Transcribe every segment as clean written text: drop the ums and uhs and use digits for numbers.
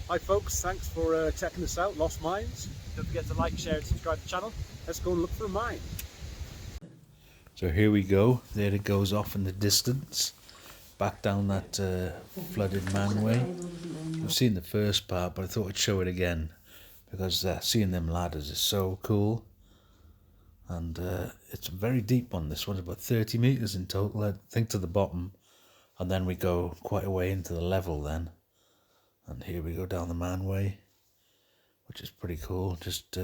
Hi folks, thanks for checking this out, Lost Mines. Don't forget to like, share and subscribe to the channel. Let's go and look for a mine. So here we go, there it goes off in the distance. Back down that flooded manway. You've seen the first part, but I thought I'd show it again. Because seeing them ladders is so cool. And it's a very deep one, this one, about 30 metres in total, I think, to the bottom. And then we go quite a way into the level then. And here we go down the manway, which is pretty cool. Just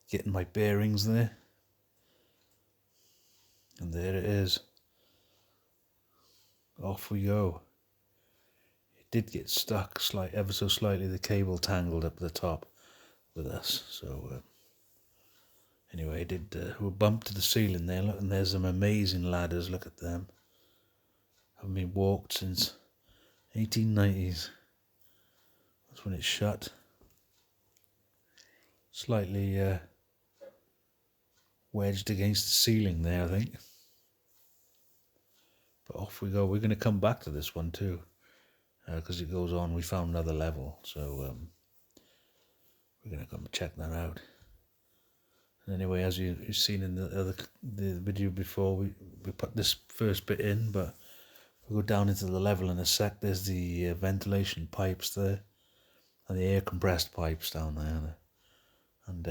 getting my bearings there. And there it is. Off we go. It did get stuck ever so slightly. The cable tangled up the top with us. So anyway, we bumped to the ceiling there. Look, and there's some amazing ladders. Look at them. Haven't been walked since 1890s. That's when it's shut. Slightly wedged against the ceiling there, I think. But off we go. We're going to come back to this one too, because it goes on. We found another level, so we're going to come check that out. And anyway, as you've seen in the video before, we put this first bit in, but we'll go down into the level in a sec. There's the ventilation pipes there, and the air compressed pipes down there, and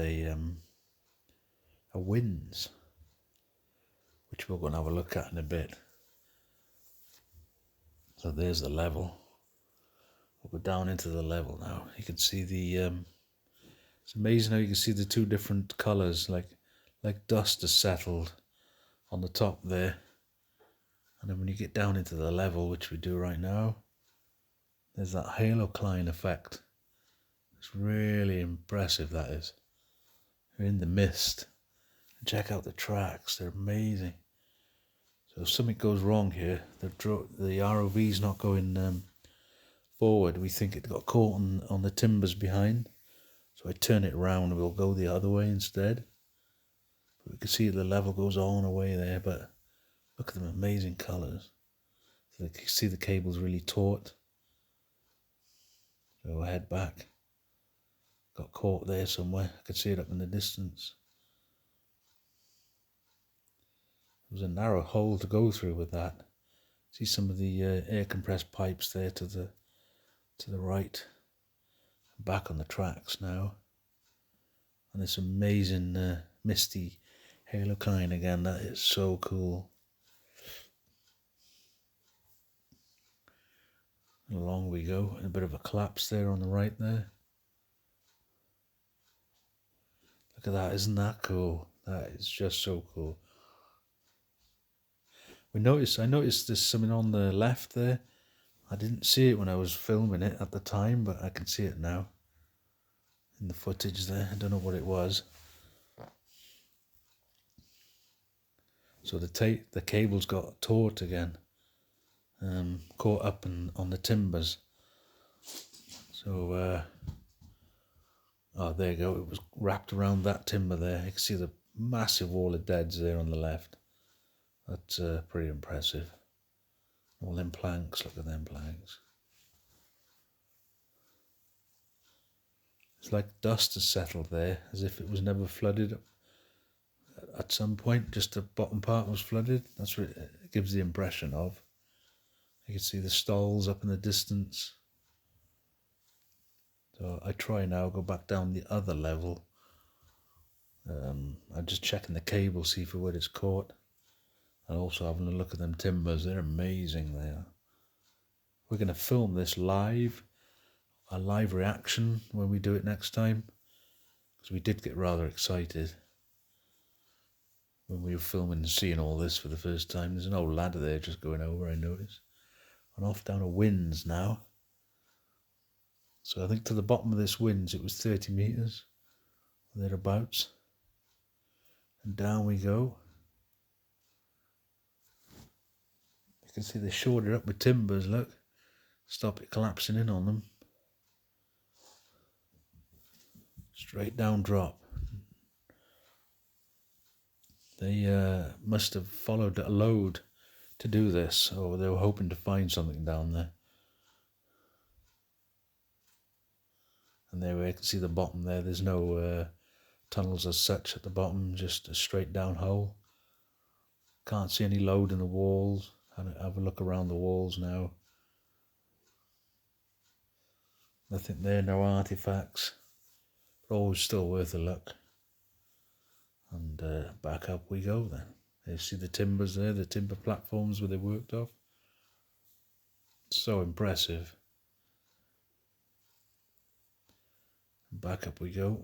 a winds, which we're going to have a look at in a bit. So there's the level. We'll go down into the level now. You can see it's amazing how you can see the two different colours, like dust has settled on the top there. And then when you get down into the level, which we do right now, there's that halocline effect. It's really impressive, that is. You're in the mist. Check out the tracks, they're amazing. So if something goes wrong here, the ROV's not going forward. We think it got caught on the timbers behind. So I turn it around and we'll go the other way instead. But we can see the level goes on away there, but look at them amazing colours. So you can see the cable's really taut. So we'll head back. Got caught there somewhere. I could see it up in the distance. There was a narrow hole to go through with that. See some of the air compressed pipes there to the right. Back on the tracks now. And this amazing misty halocline again. That is so cool. Along we go. A bit of a collapse there on the right there. Look at that, isn't that cool? That is just so cool. I noticed there's something on the left there. I didn't see it when I was filming it at the time, but I can see it now. In the footage there. I don't know what it was. So the cable's got taut again. Caught up on the timbers. So, oh, there you go. It was wrapped around that timber there. You can see the massive wall of deads there on the left. That's pretty impressive. All them planks, look at them planks. It's like dust has settled there, as if it was never flooded. At some point, just the bottom part was flooded. That's what it gives the impression of. You can see the stalls up in the distance. So I try now, go back down the other level. I'm just checking the cable, see for where it's caught. And also having a look at them timbers. They're amazing there. We're going to film this live. A live reaction when we do it next time. Because we did get rather excited when we were filming and seeing all this for the first time. There's an old ladder there just going over, I noticed. And off down a winds now. So I think to the bottom of this winds it was 30 metres. Thereabouts. And down we go. You can see they shored it up with timbers, look. Stop it collapsing in on them. Straight down drop. They must have followed a load to do this, or they were hoping to find something down there. And there we can see the bottom there. There's no tunnels as such at the bottom, just a straight down hole. Can't see any load in the walls. Have a look around the walls now. Nothing there, no artifacts. But always still worth a look. And back up we go then. You see the timbers there, the timber platforms where they worked off. So impressive. Back up we go.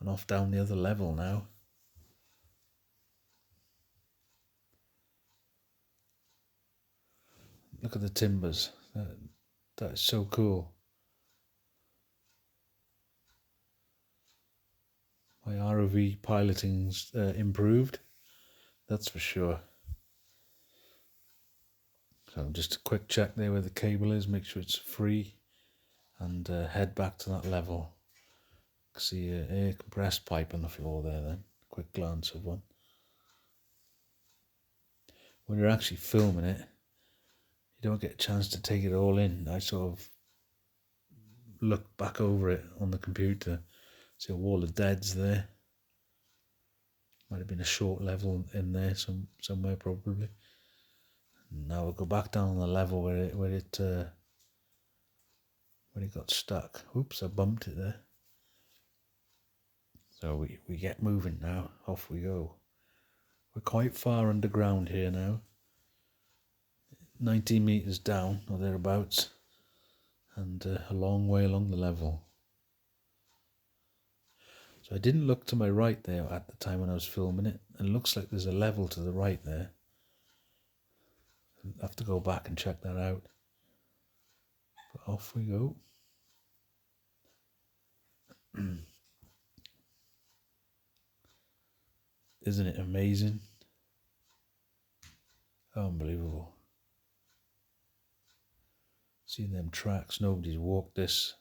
And off down the other level now. Look at the timbers. That is so cool. My ROV piloting's improved. That's for sure. So just a quick check there where the cable is. Make sure it's free. And head back to that level. See an air compressed pipe on the floor there then. Quick glance of one. When you're actually filming it, you don't get a chance to take it all in. I sort of look back over it on the computer. See a wall of deads there. Might have been a short level in there somewhere probably. Now we'll go back down on the level where it got stuck. Oops, I bumped it there. So we get moving now. Off we go. We're quite far underground here now. 19 meters down or thereabouts, and a long way along the level. So I didn't look to my right there at the time when I was filming it, and it looks like there's a level to the right there. I'll have to go back and check that out. But off we go. Isn't it amazing? Unbelievable. See them tracks, nobody's walked this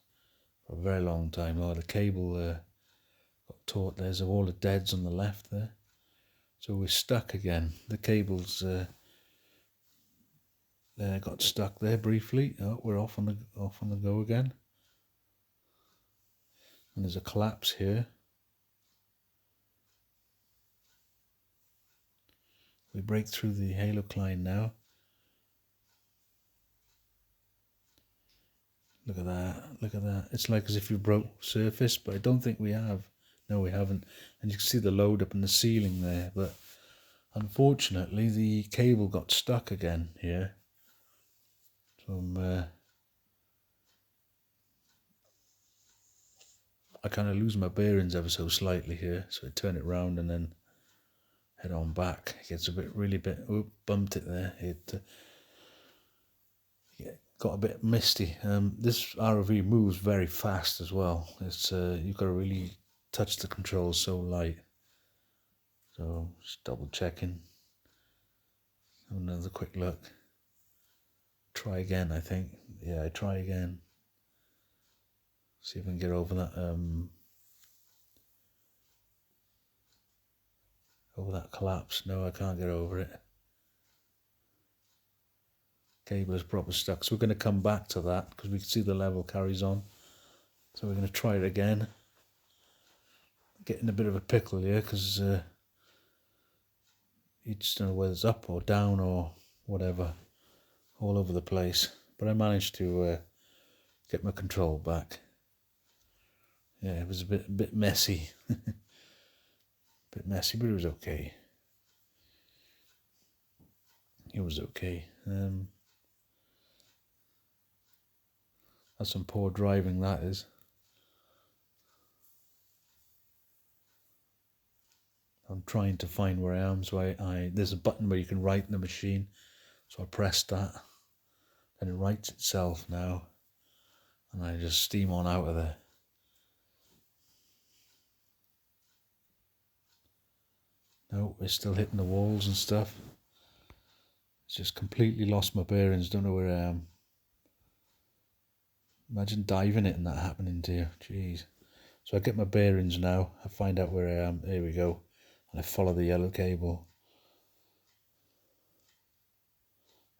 for a very long time. Oh, the cable got taut. There's a wall of deads on the left there. So we're stuck again. The cables got stuck there briefly. Oh, we're off on the go again. And there's a collapse here. We break through the halocline now. Look at that, look at that. It's like as if you broke surface, but I don't think we have. No, we haven't. And you can see the load up in the ceiling there, but unfortunately the cable got stuck again here. So I kind of lose my bearings ever so slightly here, so I turn it round and then head on back. It gets bumped it there. It got a bit misty. This ROV moves very fast as well. It's you've got to really touch the controls so light. So just double checking. Have another quick look. Try again, I think. Yeah, I try again. See if I can get over that collapse. No, I can't get over it. Cable is proper stuck. So we're going to come back to that because we can see the level carries on. So we're going to try it again. Getting a bit of a pickle here because you just don't know whether it's up or down or whatever. All over the place. But I managed to get my control back. Yeah, it was a bit messy. Bit messy, but it was okay. It was okay. That's some poor driving, that is. I'm trying to find where I am, so there's a button where you can write in the machine, so I press that, and it writes itself now, and I just steam on out of there. No, we're still hitting the walls and stuff. It's just completely lost my bearings, don't know where I am. Imagine diving it and that happening to you. Jeez. So I get my bearings now. I find out where I am. There we go. And I follow the yellow cable.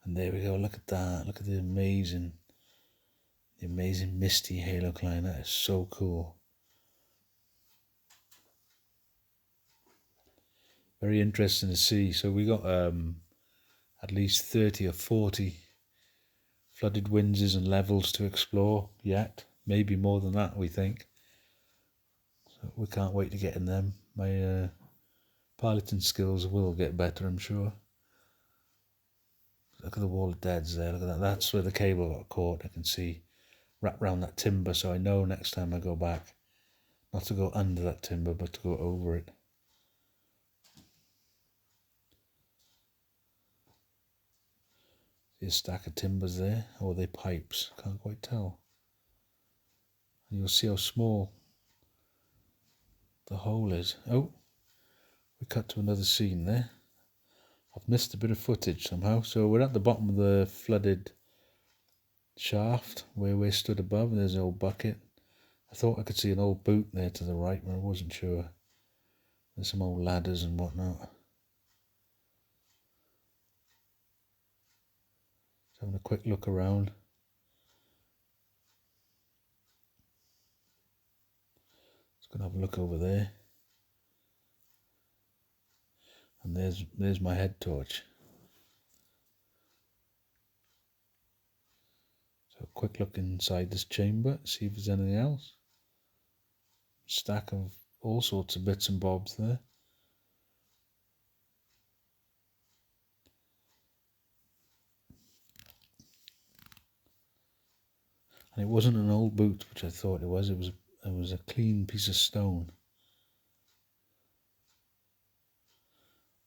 And there we go. Look at that. Look at the The amazing misty halo climb, that is so cool. Very interesting to see. So we got at least 30 or 40 flooded winzes and levels to explore yet. Maybe more than that, we think. So we can't wait to get in them. My piloting skills will get better, I'm sure. Look at the wall of deads there. Look at that. That's where the cable got caught. I can see wrapped around that timber, so I know next time I go back not to go under that timber, but to go over it. See a stack of timbers there, or are they pipes? Can't quite tell. And you'll see how small the hole is. Oh, we cut to another scene there. I've missed a bit of footage somehow. So we're at the bottom of the flooded shaft where we stood above, and there's an old bucket. I thought I could see an old boot there to the right, but I wasn't sure. There's some old ladders and whatnot. Just having a quick look around. Just gonna have a look over there. And there's my head torch. So a quick look inside this chamber, see if there's anything else. Stack of all sorts of bits and bobs there. And it wasn't an old boot, which I thought it was. It was a clean piece of stone.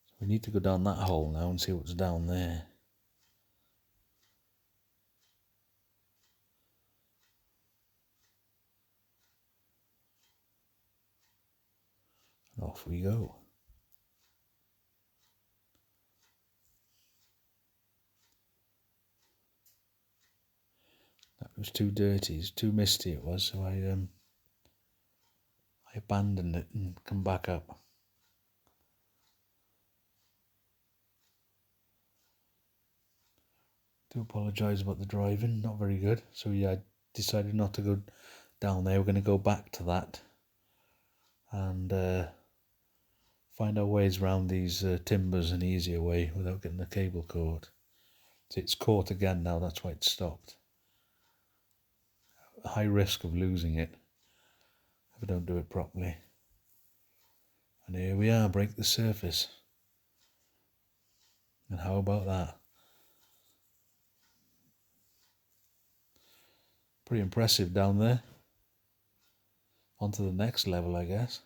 So we need to go down that hole now and see what's down there. And off we go. That was too dirty, it's too misty it was, so I abandoned it and come back up. Do apologise about the driving, not very good. So yeah, I decided not to go down there. We're going to go back to that and find our ways around these timbers an easier way without getting the cable caught. So it's caught again now, that's why it stopped. A high risk of losing it if I don't do it properly. And here we are, break the surface. And how about that? Pretty impressive down there. On to the next level, I guess.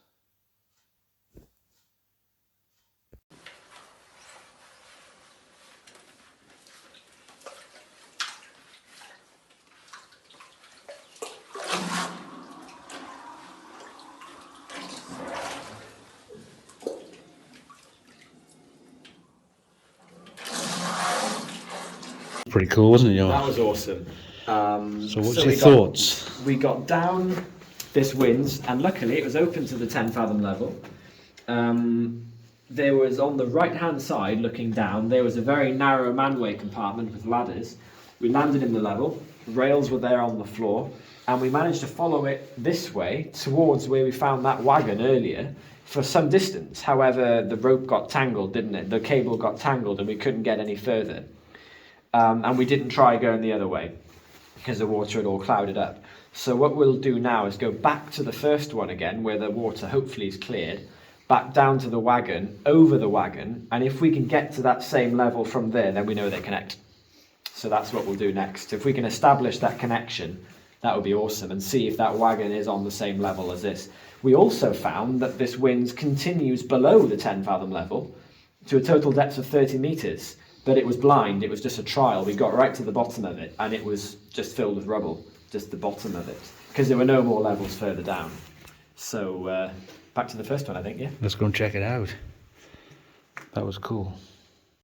Pretty cool, wasn't it, Johan? That was awesome. So what's your thoughts? We got down this winds, and luckily it was open to the 10 fathom level. There was, on the right hand side looking down, there was a very narrow manway compartment with ladders. We landed in the level, rails were there on the floor, and we managed to follow it this way towards where we found that wagon earlier for some distance. However, the rope got tangled, didn't it? The cable got tangled and we couldn't get any further. And we didn't try going the other way because the water had all clouded up. So what we'll do now is go back to the first one again, where the water hopefully is cleared, back down to the wagon, over the wagon, and if we can get to that same level from there, then we know they connect. So that's what we'll do next. If we can establish that connection, that would be awesome, and see if that wagon is on the same level as this. We also found that this wind continues below the 10 fathom level to a total depth of 30 meters. But it was blind, it was just a trial. We got right to the bottom of it and it was just filled with rubble, just the bottom of it, because there were no more levels further down. So back to the first one, I think, yeah? Let's go and check it out. That was cool.